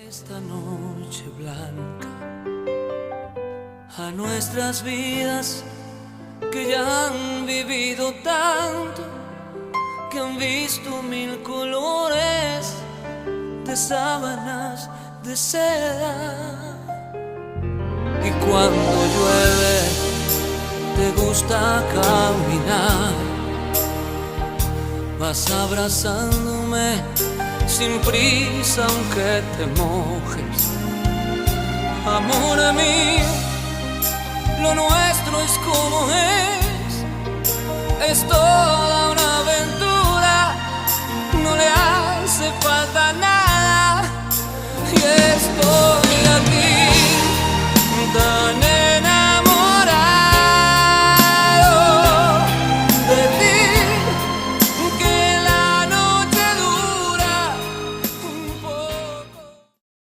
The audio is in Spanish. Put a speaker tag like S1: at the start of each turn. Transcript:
S1: esta noche blanca a nuestras vidas que ya han vivido tanto, que han visto mil colores de sábanas de seda. Y cuando llueve te gusta caminar, vas abrazándome sin prisa aunque te mojes. Amor mío, lo nuestro es como es toda una aventura, no le hace falta nada